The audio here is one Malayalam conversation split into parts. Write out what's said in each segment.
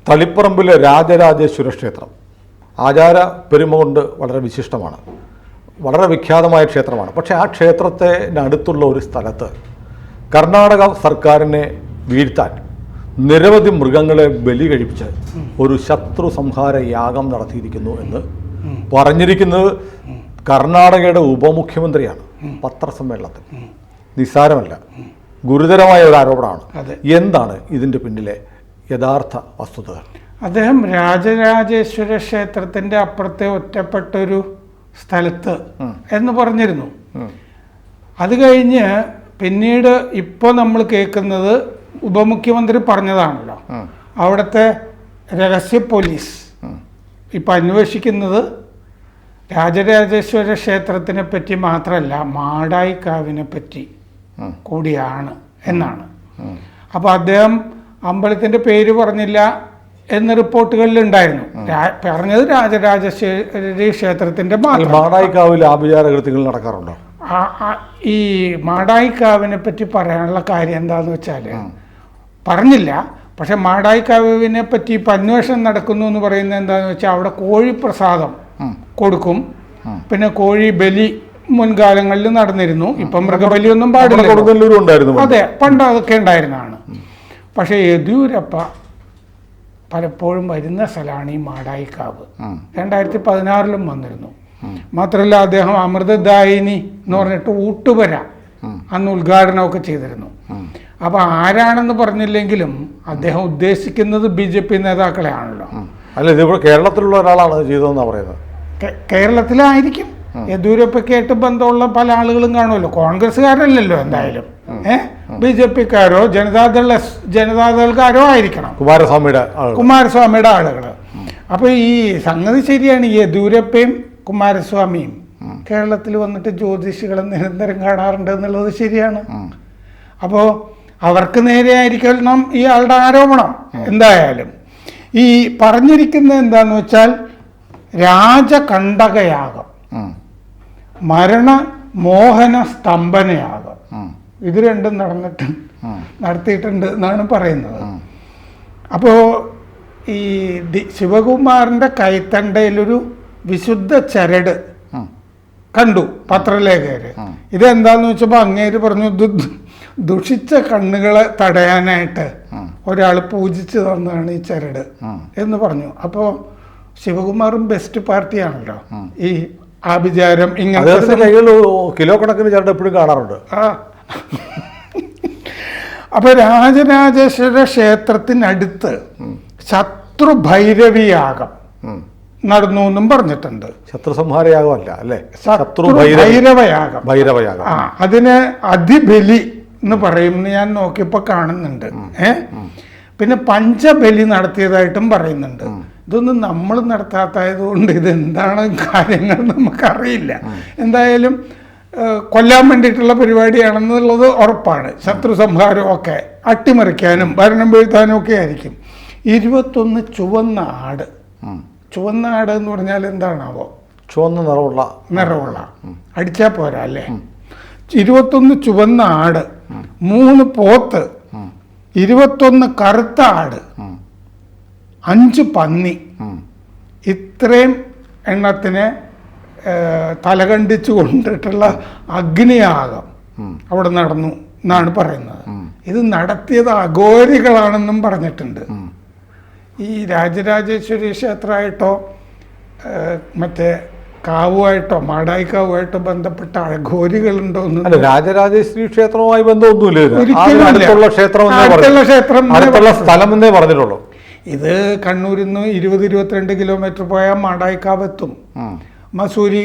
തളിപ്പറമ്പിലെ രാജരാജേശ്വര ക്ഷേത്രം ആചാര പെരുമ കൊണ്ട് വളരെ വിശിഷ്ടമാണ്, വളരെ വിഖ്യാതമായ ക്ഷേത്രമാണ്. പക്ഷേ ആ ക്ഷേത്രത്തിനടുത്തുള്ള ഒരു സ്ഥലത്ത് കർണാടക സർക്കാരിനെ വീഴ്ത്താൻ നിരവധി മൃഗങ്ങളെ ബലി കഴിപ്പിച്ച് ഒരു ശത്രു സംഹാര യാഗം നടത്തിയിരിക്കുന്നു എന്ന് പറഞ്ഞിരിക്കുന്നത് കർണാടകയുടെ ഉപമുഖ്യമന്ത്രിയാണ് പത്രസമ്മേളനത്തിൽ. നിസ്സാരമല്ല, ഗുരുതരമായ ഒരു ആരോപണമാണ്. എന്താണ് ഇതിൻ്റെ പിന്നിലെ യഥാർത്ഥ വസ്തുതകൾ? അദ്ദേഹം രാജരാജേശ്വര ക്ഷേത്രത്തിൻ്റെ അപ്പുറത്തെ ഒറ്റപ്പെട്ടൊരു സ്ഥലത്ത് എന്ന് പറഞ്ഞിരുന്നു. അത് കഴിഞ്ഞ് പിന്നീട് ഇപ്പോൾ നമ്മൾ കേൾക്കുന്നത് ഉപമുഖ്യമന്ത്രി പറഞ്ഞതാണല്ലോ. അവിടുത്തെ രഹസ്യ പോലീസ് ഇപ്പം അന്വേഷിക്കുന്നത് രാജരാജേശ്വര ക്ഷേത്രത്തിനെ പറ്റി മാത്രമല്ല, മാടായിക്കാവിനെ പറ്റി കൂടിയാണ് എന്നാണ്. അപ്പോൾ അദ്ദേഹം അമ്പലത്തിൻ്റെ പേര് പറഞ്ഞില്ല എന്ന് റിപ്പോർട്ടുകളിലുണ്ടായിരുന്നു. പറഞ്ഞത് രാജരാജേശ്വരി ക്ഷേത്രത്തിൻ്റെ മാത്രം. മാടായിക്കാവിൽ ആഭിചാരകൃത്യങ്ങൾ നടക്കാറുണ്ടോ? ഈ മാടായിക്കാവിനെ പറ്റി പറയാനുള്ള കാര്യം എന്താണെന്ന് വെച്ചാൽ പറഞ്ഞില്ല. പക്ഷെ മാടായിക്കാവിനെ പറ്റി ഇപ്പം അന്വേഷണം നടക്കുന്നു എന്ന് പറയുന്നത് എന്താണെന്ന് വെച്ചാൽ അവിടെ കോഴി പ്രസാദം കൊടുക്കും, പിന്നെ കോഴി ബലി മുൻകാലങ്ങളിൽ നടന്നിരുന്നു. ഇപ്പം മൃഗബലിയൊന്നും പാടില്ല. അതെ, പണ്ട് അതൊക്കെ ഉണ്ടായിരുന്നതാണ്. പക്ഷേ യെദ്യൂരപ്പ പലപ്പോഴും വരുന്ന സ്ഥലമാണ് ഈ മാടായിക്കാവ്. 2016 വന്നിരുന്നു. മാത്രമല്ല അദ്ദേഹം അമൃതദായിനി എന്ന് പറഞ്ഞിട്ട് ഊട്ടുപുര അന്ന് ഉദ്ഘാടനമൊക്കെ ചെയ്തിരുന്നു. അപ്പോൾ ആരാണെന്ന് പറഞ്ഞില്ലെങ്കിലും അദ്ദേഹം ഉദ്ദേശിക്കുന്നത് BJP നേതാക്കളെ ആണല്ലോ. അല്ല, ഇതിപ്പോൾ കേരളത്തിലുള്ള ഒരാളാണ് ചെയ്തതെന്നാണ് പറയുന്നത്. കേരളത്തിലായിരിക്കും. യെദ്യൂരപ്പയ്ക്കായിട്ട് ബന്ധമുള്ള പല ആളുകളും കാണുമല്ലോ. കോൺഗ്രസ്സുകാരല്ലല്ലോ എന്തായാലും. BJPക്കാരോ ജനതാദൾക്കാരോ ആയിരിക്കണം, കുമാരസ്വാമിയുടെ ആളുകൾ. അപ്പോൾ ഈ സംഗതി ശരിയാണ്. യെദ്യൂരപ്പയും കുമാരസ്വാമിയും കേരളത്തിൽ വന്നിട്ട് ജ്യോതിഷികളെ നിരന്തരം കാണാറുണ്ട് എന്നുള്ളത് ശരിയാണ്. അപ്പോൾ അവർക്ക് നേരെ ആയിരിക്കണം ഈ ആളുടെ ആരോപണം. എന്തായാലും ഈ പറഞ്ഞിരിക്കുന്നത് എന്താന്ന് വെച്ചാൽ രാജകണ്ടകയാഗം, മരണമോഹന സ്തംഭനയാഗം, ഇത് രണ്ടും നടത്തിയിട്ടുണ്ട് എന്നാണ് പറയുന്നത്. അപ്പോൾ ഈ ശിവകുമാറിൻ്റെ കൈത്തണ്ടയിലൊരു വിശുദ്ധ ചരട് കണ്ടു പത്രലേഖകര്. ഇതെന്താന്ന് വെച്ചപ്പോൾ അങ്ങേര് പറഞ്ഞു, ദുഷിച്ച കണ്ണുകളെ തടയാനായിട്ട് ഒരാൾ പൂജിച്ചു തന്നതാണ് ഈ ചരട് എന്ന് പറഞ്ഞു. അപ്പോൾ ശിവകുമാറും ബെസ്റ്റ് പാർട്ടിയാണല്ലോ. ഈ ആഭിചാരം ഇങ്ങനത്തെ കിലോ കണക്കിന് ചരട് എപ്പോഴും കാണാറുണ്ട്. അപ്പൊ രാജരാജേശ്വര ക്ഷേത്രത്തിനടുത്ത് ശത്രുഭൈരവിയാഗം നടന്നു എന്നും പറഞ്ഞിട്ടുണ്ട്. ശത്രുസംഹാരയാഗമല്ല അല്ലേ? ഭൈരവയാഗം. ഭൈരവയാഗം. അതിന് അതിബലി എന്ന് പറയുമെന്ന് ഞാൻ നോക്കിയപ്പോൾ കാണുന്നുണ്ട്. പിന്നെ പഞ്ചബലി നടത്തിയതായിട്ടും പറയുന്നുണ്ട്. ഇതൊന്നും നമ്മൾ നടത്താത്തത് കൊണ്ട് ഇതെന്താണ് കാര്യങ്ങൾ നമുക്കറിയില്ല. എന്തായാലും കൊല്ലാൻ വേണ്ടിയിട്ടുള്ള പരിപാടിയാണെന്നുള്ളത് ഉറപ്പാണ്. ശത്രു സംഹാരമൊക്കെ അട്ടിമറിക്കാനും ഭരണം വീഴ്ത്താനും ഒക്കെ ആയിരിക്കും. 21 ചുവന്ന ആട്. ചുവന്ന ആട് എന്ന് പറഞ്ഞാൽ എന്താണാവോ? ചുവന്ന നിറമുള്ള അടിച്ചാൽ പോരാ അല്ലേ? 21 ചുവന്ന ആട്, 3 പോത്ത്, 21 കറുത്ത ആട്, 5 പന്നി, ഇത്രയും എണ്ണത്തിന് തലകണ്ടിച്ചു കൊണ്ടിട്ടുള്ള അഗ്നിയാഗം അവിടെ നടന്നു എന്നാണ് പറയുന്നത്. ഇത് നടത്തിയത് അഘോരികളാണെന്നും പറഞ്ഞിട്ടുണ്ട്. ഈ രാജരാജേശ്വരി ക്ഷേത്രമായിട്ടോ മറ്റേ കാവുമായിട്ടോ മാടായിക്കാവുമായിട്ടോ ബന്ധപ്പെട്ട അഘോരികളുണ്ടോ? രാജരാജേശ്വരി ക്ഷേത്രവുമായി ബന്ധമൊന്നുമില്ല. പറഞ്ഞിട്ടുള്ളൂ. ഇത് കണ്ണൂരിൽ നിന്ന് 20-22 കിലോമീറ്റർ പോയാൽ മാടായിക്കാവെത്തും. മസൂരി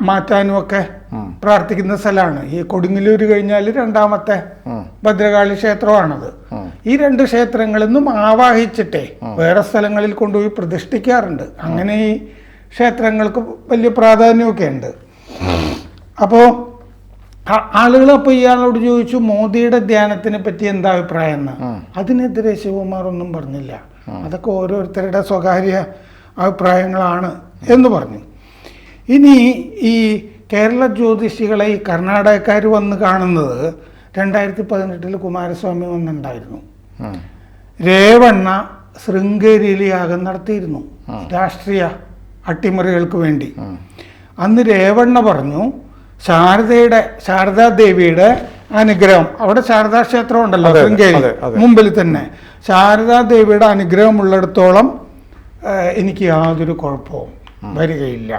മാറ്റാനും ഒക്കെ പ്രാർത്ഥിക്കുന്ന സ്ഥലമാണ്. ഈ കൊടുങ്ങല്ലൂർ കഴിഞ്ഞാൽ രണ്ടാമത്തെ ഭദ്രകാളി ക്ഷേത്രമാണത്. ഈ 2 ക്ഷേത്രങ്ങളിൽ നിന്നും ആവാഹിച്ചിട്ടേ വേറെ സ്ഥലങ്ങളിൽ കൊണ്ടുപോയി പ്രതിഷ്ഠിക്കാറുണ്ട്. അങ്ങനെ ഈ ക്ഷേത്രങ്ങൾക്ക് വലിയ പ്രാധാന്യമൊക്കെ ഉണ്ട്. അപ്പോൾ ആളുകൾ അപ്പോൾ ഇയാളോട് ചോദിച്ചു, മോദിയുടെ ധ്യാനത്തിനെ പറ്റി എന്താ അഭിപ്രായം എന്ന്. അതിനെതിരെ ശിവകുമാർ ഒന്നും പറഞ്ഞില്ല. അതൊക്കെ ഓരോരുത്തരുടെ സ്വകാര്യ അഭിപ്രായങ്ങളാണ് എന്ന് പറഞ്ഞു. ഇനി ഈ കേരള ജ്യോതിഷികളെ ഈ കർണാടകക്കാർ വന്ന് കാണുന്നത് 2018 കുമാരസ്വാമി വന്നിട്ടുണ്ടായിരുന്നു. രേവണ്ണ ശൃംഗേരിയിൽ യാഗം നടത്തിയിരുന്നു രാഷ്ട്രീയ അട്ടിമറികൾക്ക് വേണ്ടി. അന്ന് രേവണ്ണ പറഞ്ഞു ശാരദാദേവിയുടെ അനുഗ്രഹം, അവിടെ ശാരദാ ക്ഷേത്രം ഉണ്ടല്ലോ ശൃംഗേരി മുമ്പിൽ തന്നെ, ശാരദാദേവിയുടെ അനുഗ്രഹം ഉള്ളിടത്തോളം എനിക്ക് യാതൊരു കുഴപ്പവും വരികയില്ല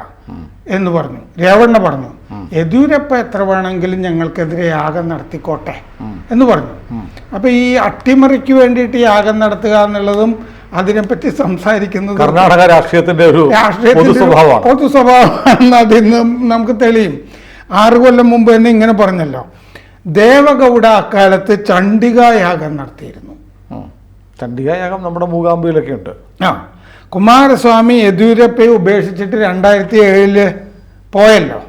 എന്ന് പറഞ്ഞു. രേവണ്ണ പറഞ്ഞു യെദ്യൂരപ്പ എത്ര വേണമെങ്കിലും ഞങ്ങൾക്കെതിരെ യാഗം നടത്തിക്കോട്ടെ എന്ന് പറഞ്ഞു. അപ്പൊ ഈ അട്ടിമറിക്ക് വേണ്ടിയിട്ട് യാഗം നടത്തുക എന്നുള്ളതും അതിനെപ്പറ്റി സംസാരിക്കുന്നത് കർണാടക രാഷ്ട്രീയത്തിന്റെ ഒരു പൊതു സ്വഭാവമാണെന്ന് അതിന്ന് നമുക്ക് തെളിയും. 6 കൊല്ലം മുമ്പ് തന്നെ ഇങ്ങനെ പറഞ്ഞല്ലോ, ദേവഗൗഡ അക്കാലത്ത് ചണ്ഡികായാഗം നടത്തിയിരുന്നു. ചണ്ഡികായാഗം നമ്മുടെ മൂകാംബിയിലൊക്കെ ഉണ്ട്. കുമാരസ്വാമി യെദ്യൂരപ്പയെ ഉപേക്ഷിച്ചിട്ട് 2007 പോയല്ലോ,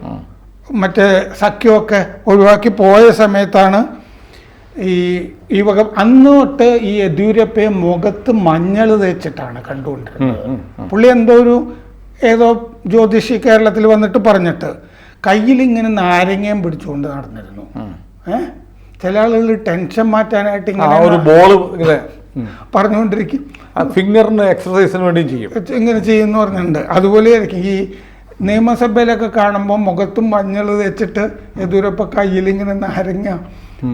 മറ്റേ സഖ്യമൊക്കെ ഒഴിവാക്കി പോയ സമയത്താണ് ഈ വക അന്ന് തൊട്ട് ഈ യെദ്യൂരപ്പയെ മുഖത്ത് മഞ്ഞൾ തേച്ചിട്ടാണ് കണ്ടുകൊണ്ടിരുന്നത്. പുള്ളി ഏതോ ജ്യോതിഷി കേരളത്തിൽ വന്നിട്ട് പറഞ്ഞിട്ട് കയ്യിലിങ്ങനെ നാരങ്ങയും പിടിച്ചുകൊണ്ട് നടന്നിരുന്നു. ചില ആളുകൾ ടെൻഷൻ മാറ്റാനായിട്ട് ഇങ്ങനെ പറഞ്ഞുകൊണ്ടിരിക്കും, ഫിംഗറിന് എക്സസൈസിന് വേണ്ടിയും ചെയ്യും, ഇങ്ങനെ ചെയ്യുമെന്ന് പറഞ്ഞിട്ടുണ്ട്. അതുപോലെ ആയിരിക്കും ഈ നിയമസഭയിലൊക്കെ കാണുമ്പോൾ മുഖത്തും മഞ്ഞൾ തേച്ചിട്ട് യെദ്യൂരപ്പ കയ്യിലിങ്ങനെ നാരങ്ങ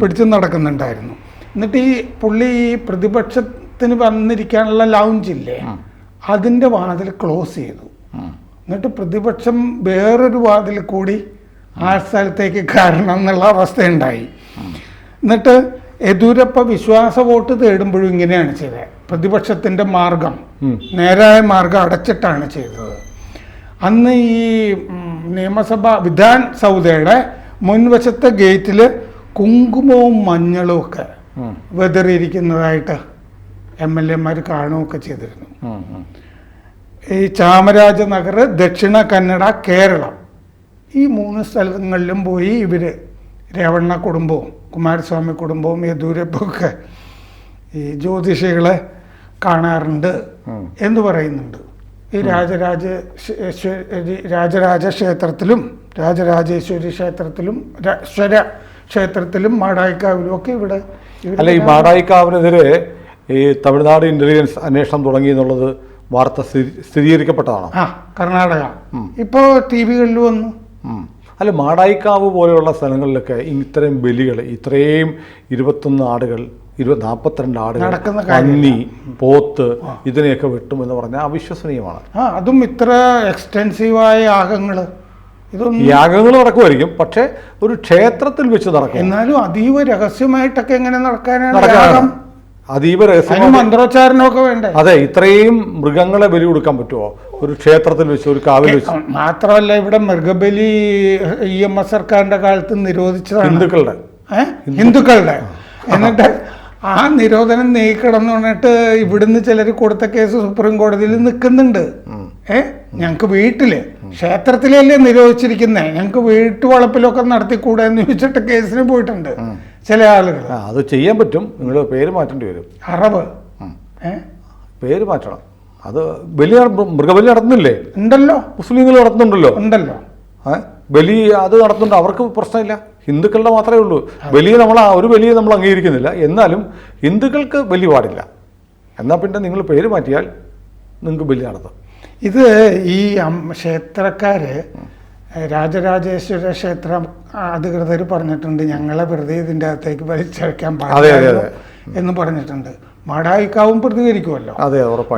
പിടിച്ച് നടക്കുന്നുണ്ടായിരുന്നു. എന്നിട്ട് ഈ പുള്ളി ഈ പ്രതിപക്ഷത്തിന് വന്നിരിക്കാനുള്ള ലൗഞ്ചില്ലേ, അതിൻ്റെ വാതിൽ ക്ലോസ് ചെയ്തു. എന്നിട്ട് പ്രതിപക്ഷം വേറൊരു വാതിൽ കൂടി ആ സ്ഥലത്തേക്ക് കയറണം എന്നുള്ള അവസ്ഥയുണ്ടായി. എന്നിട്ട് യെദ്യൂരപ്പ വിശ്വാസ വോട്ട് തേടുമ്പോഴും ഇങ്ങനെയാണ് ചെയ്തത്. പ്രതിപക്ഷത്തിൻ്റെ മാർഗം, നേരായ മാർഗം അടച്ചിട്ടാണ് ചെയ്തത്. അന്ന് ഈ നിയമസഭ വിധാൻ സൗദയുടെ മുൻവശത്തെ ഗേറ്റിൽ കുങ്കുമവും മഞ്ഞളും ഒക്കെ വെതറിയിരിക്കുന്നതായിട്ട് MLA കാണുകയൊക്കെ ചെയ്തിരുന്നു. ഈ ചാമരാജനഗർ, ദക്ഷിണ കന്നഡ, കേരളം ഈ 3 സ്ഥലങ്ങളിലും പോയി ഇവര് രേവണ്ണ കുടുംബവും കുമാരസ്വാമി കുടുംബവും യെദ്യൂരപ്പയൊക്കെ ഈ ജ്യോതിഷികളെ കാണാറുണ്ട് എന്ന് പറയുന്നുണ്ട്. ഈ രാജരാജ ക്ഷേത്രത്തിലും രാജരാജേശ്വരി ക്ഷേത്രത്തിലും ക്ഷേത്രത്തിലും മാടായിക്കാവിലും ഒക്കെ ഇവിടെ അല്ല, ഈ മാടായിക്കാവിനെതിരെ ഈ തമിഴ്നാട് ഇന്റലിജൻസ് അന്വേഷണം തുടങ്ങി എന്നുള്ളത് വാർത്ത സ്ഥിരീകരിക്കപ്പെട്ടതാണ്. കർണാടക ഇപ്പോൾ TV-കളിൽ വന്നു. അല്ല, മാടായിക്കാവ് പോലെയുള്ള സ്ഥലങ്ങളിലൊക്കെ ഇത്തരം ബലികൾ, ഇത്രയും 21 ആടുകൾ, 42 ആടുകൾ, പന്നി, പോത്ത് ഇതിനെയൊക്കെ വെട്ടുമെന്ന് പറഞ്ഞാൽ അവിശ്വസനീയമാണ്. അതും ഇത്ര എക്സ്റ്റെൻസീവായ യാഗങ്ങൾ നടക്കുമായിരിക്കും, പക്ഷെ ഒരു ക്ഷേത്രത്തിൽ വെച്ച് നടക്കും. എന്നാലും അതീവ രഹസ്യമായിട്ടൊക്കെ എങ്ങനെ നടക്കാനാണ്? അതീവ രഹസ്യം, മന്ത്രോച്ചാരണമൊക്കെ വേണ്ടേ? അതെ, ഇത്രയും മൃഗങ്ങളെ ബലി കൊടുക്കാൻ പറ്റുമോ ഒരു ക്ഷേത്രത്തിൽ വെച്ച്, ഒരു കാവിൽ വെച്ച്? മാത്രമല്ല ഇവിടെ മൃഗബലി EMS സർക്കാരിന്റെ കാലത്ത് നിരോധിച്ചതാണ്, ഹിന്ദുക്കളുടെ. എന്നിട്ട് ആ നിരോധനം നീക്കിടന്ന് പറഞ്ഞിട്ട് ഇവിടുന്ന് ചിലർ കൊടുത്ത കേസ് സുപ്രീം കോടതിയിൽ നിൽക്കുന്നുണ്ട്. ഞങ്ങൾക്ക് വീട്ടില് ക്ഷേത്രത്തിലല്ലേ നിരോധിച്ചിരിക്കുന്നേ, ഞങ്ങൾക്ക് വീട്ടുവളപ്പിലൊക്കെ നടത്തിക്കൂടെ എന്ന് ചോദിച്ചിട്ട് കേസിന് പോയിട്ടുണ്ട് ചില ആളുകൾ. അത് ചെയ്യാൻ പറ്റും, നിങ്ങൾ പേര് മാറ്റേണ്ടി വരും. അറബ് പേര് മാറ്റണം. അത് മൃഗബലി നടത്തുന്നില്ലേ? ഉണ്ടല്ലോ, മുസ്ലിങ്ങൾ നടത്തുന്നുണ്ടല്ലോ. ഉണ്ടല്ലോ ബലി, അത് നടത്തുന്നുണ്ട്, അവർക്ക് പ്രശ്നമില്ല. ഹിന്ദുക്കളുടെ മാത്രമേ ഉള്ളൂ ബലിയെ. ഒരു ബലിയെ നമ്മൾ അംഗീകരിക്കുന്നില്ല, എന്നാലും ഹിന്ദുക്കൾക്ക് ബലി പാടില്ല. എന്നാൽ പിന്നെ നിങ്ങൾ പേര് മാറ്റിയാൽ നിങ്ങൾക്ക് ബലി നടത്താം. ഇത് ഈ ക്ഷേത്രക്കാര് രാജരാജേശ്വര ക്ഷേത്രം അധികൃതർ പറഞ്ഞിട്ടുണ്ട്, ഞങ്ങളെ വെറുതെ ഇതിൻ്റെ അകത്തേക്ക് വലിച്ചഴക്കാൻ പാടില്ല എന്ന് പറഞ്ഞിട്ടുണ്ട്. മാടായിക്കാവും പ്രതികരിക്കുമല്ലോ.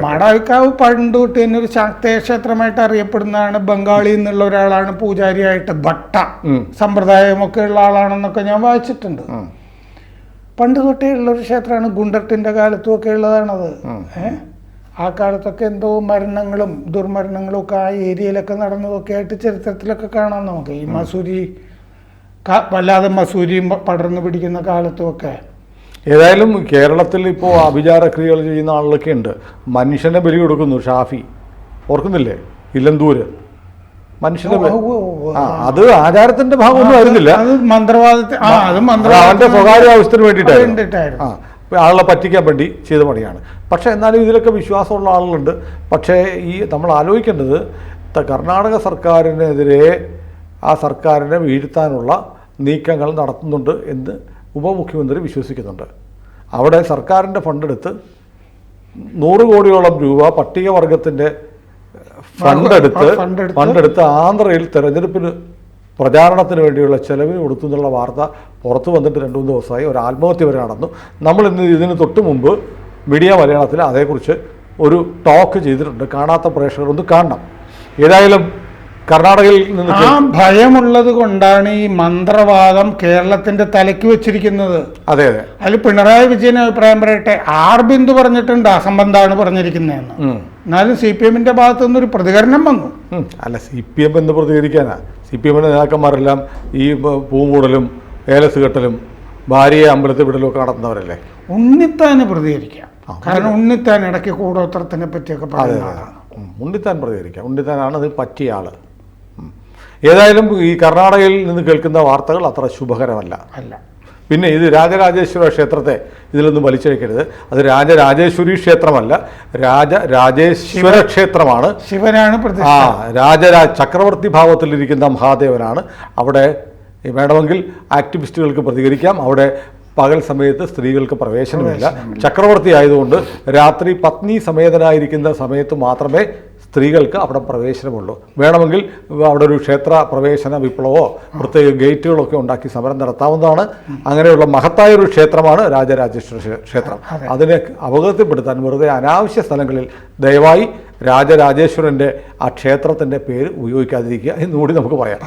മാടായിക്കാവ് പണ്ട് തൊട്ട് തന്നെ ഒരു ശാക്തേയ ക്ഷേത്രമായിട്ട് അറിയപ്പെടുന്നതാണ്. ബംഗാളി എന്നുള്ള ഒരാളാണ് പൂജാരിയായിട്ട്, ഭട്ട സമ്പ്രദായമൊക്കെ ഉള്ള ആളാണെന്നൊക്കെ ഞാൻ വായിച്ചിട്ടുണ്ട്. പണ്ട് തൊട്ടേ ഉള്ളൊരു ക്ഷേത്രമാണ്, ഗുണ്ടർട്ടിൻ്റെ കാലത്തും ഒക്കെ ഉള്ളതാണത്. ആ കാലത്തൊക്കെ എന്തോ മരണങ്ങളും ദുർമരണങ്ങളും ഒക്കെ ആ ഏരിയയിലൊക്കെ നടന്നതൊക്കെ ആയിട്ട് ചരിത്രത്തിലൊക്കെ കാണാം നമുക്ക്. ഈ മസൂരി വല്ലാതെ മസൂരി പടർന്നു പിടിക്കുന്ന കാലത്തുമൊക്കെ. ഏതായാലും കേരളത്തിൽ ഇപ്പോൾ അഭിചാരക്രിയകൾ ചെയ്യുന്ന ആളുകളൊക്കെ ഉണ്ട്. മനുഷ്യനെ ബലി കൊടുക്കുന്നു. ഷാഫി ഓർക്കുന്നില്ലേ? ഇലന്തൂര് മനുഷ്യനെ, അത് ആചാരത്തിന്റെ ഭാഗമൊന്നും ആയിരുന്നില്ല, അവന്റെ സ്വകാര്യ ആവശ്യത്തിന് വേണ്ടിയിട്ടായിരുന്നു. ആളെ പറ്റിക്കാൻ വേണ്ടി ചെയ്ത പണിയാണ്. പക്ഷേ എന്നാലും ഇതിലൊക്കെ വിശ്വാസമുള്ള ആളുകളുണ്ട്. പക്ഷേ ഈ നമ്മൾ ആലോചിക്കേണ്ടത്, കർണാടക സർക്കാരിനെതിരെ ആ സർക്കാരിനെ വീഴ്ത്താനുള്ള നീക്കങ്ങൾ നടത്തുന്നുണ്ട് എന്ന് ഉപമുഖ്യമന്ത്രി വിശ്വസിക്കുന്നുണ്ട്. അവിടെ സർക്കാരിൻ്റെ ഫണ്ടെടുത്ത് 100 കോടിയോളം രൂപ പട്ടികവർഗത്തിൻ്റെ ഫണ്ടെടുത്ത് ആന്ധ്രയിൽ തെരഞ്ഞെടുപ്പിന് പ്രചാരണത്തിന് വേണ്ടിയുള്ള ചെലവിന് കൊടുത്തു എന്നുള്ള വാർത്ത പുറത്തു വന്നിട്ട് 2-3 ദിവസമായി. ഒരു ആത്മഹത്യ വരെ നടന്നു. നമ്മൾ ഇന്ന് ഇതിന് തൊട്ട് മുമ്പ് മീഡിയ മലയാളത്തിൽ അതേക്കുറിച്ച് ഒരു ടോക്ക് ചെയ്തിട്ടുണ്ട്. കാണാത്ത പ്രേക്ഷകർ ഒന്ന് കാണണം. ഏതായാലും കർണാടകയിൽ നിന്ന് ആ ഭയമുള്ളത് കൊണ്ടാണ് ഈ മന്ത്രവാദം കേരളത്തിന്റെ തലയ്ക്ക് വെച്ചിരിക്കുന്നത്. അതെ അതെ, അതിൽ പിണറായി വിജയൻ അഭിപ്രായം പറയട്ടെ, ആർ ബിന്ദു പറഞ്ഞിട്ടുണ്ട് അസംബന്ധമാണ് പറഞ്ഞിരിക്കുന്നതെന്ന്. എന്നാലും CPM-ന്റെ ഭാഗത്തു നിന്നൊരു പ്രതികരണം വന്നു. അല്ല, CPM എന്ന് പ്രതികരിക്കാനാ? CPM-ന്റെ നേതാക്കന്മാരെല്ലാം ഈ പൂമൂടലും ഏലസ് കെട്ടലും ഭാര്യയെ അമ്പലത്തിൽ വിടലും ഒക്കെ നടത്തുന്നവരല്ലേ. ഉണ്ണിത്താന് പ്രതികരിക്കാം, കാരണം ഉണ്ണിത്താൻ ഇടയ്ക്ക് കൂടോത്രത്തിനെ പറ്റിയൊക്കെ പറയുന്നതാണ്. ഉണ്ണിത്താൻ പ്രതികരിക്കാം, ഉണ്ണിത്താനാണ് അതിൽ പറ്റിയ ആള്. ഏതായാലും ഈ കർണാടകയിൽ നിന്ന് കേൾക്കുന്ന വാർത്തകൾ അത്ര ശുഭകരമല്ല. അല്ല. പിന്നെ ഇത് രാജരാജേശ്വര ക്ഷേത്രത്തെ ഇതിലൊന്നും വലിച്ചഴിക്കരുത്. അത് രാജരാജേശ്വരി ക്ഷേത്രമല്ല, രാജരാജേശ്വര ക്ഷേത്രമാണ്. ശിവനാണ് ചക്രവർത്തി ഭാവത്തിലിരിക്കുന്ന മഹാദേവനാണ്. അവിടെ വേണമെങ്കിൽ ആക്ടിവിസ്റ്റുകൾക്ക് പ്രതികരിക്കാം. അവിടെ പകൽ സമയത്ത് സ്ത്രീകൾക്ക് പ്രവേശനമില്ല. ചക്രവർത്തി ആയതുകൊണ്ട് രാത്രി പത്നി സമേതനായിരിക്കുന്ന സമയത്ത് മാത്രമേ സ്ത്രീകൾക്ക് അവിടെ പ്രവേശനമുള്ളൂ. വേണമെങ്കിൽ അവിടെ ഒരു ക്ഷേത്ര പ്രവേശന വിപ്ലവമോ പ്രത്യേക ഗേറ്റുകളൊക്കെ ഉണ്ടാക്കി സമരം നടത്താവുന്നതാണ്. അങ്ങനെയുള്ള മഹത്തായൊരു ക്ഷേത്രമാണ് രാജരാജേശ്വര ക്ഷേത്രം. അതിനെ അപകടത്തിൽപ്പെടുത്താൻ വെറുതെ അനാവശ്യ സ്ഥലങ്ങളിൽ ദയവായി രാജരാജേശ്വരൻ്റെ ആ ക്ഷേത്രത്തിൻ്റെ പേര് ഉപയോഗിക്കാതിരിക്കുക എന്നുകൂടി നമുക്ക് പറയാം.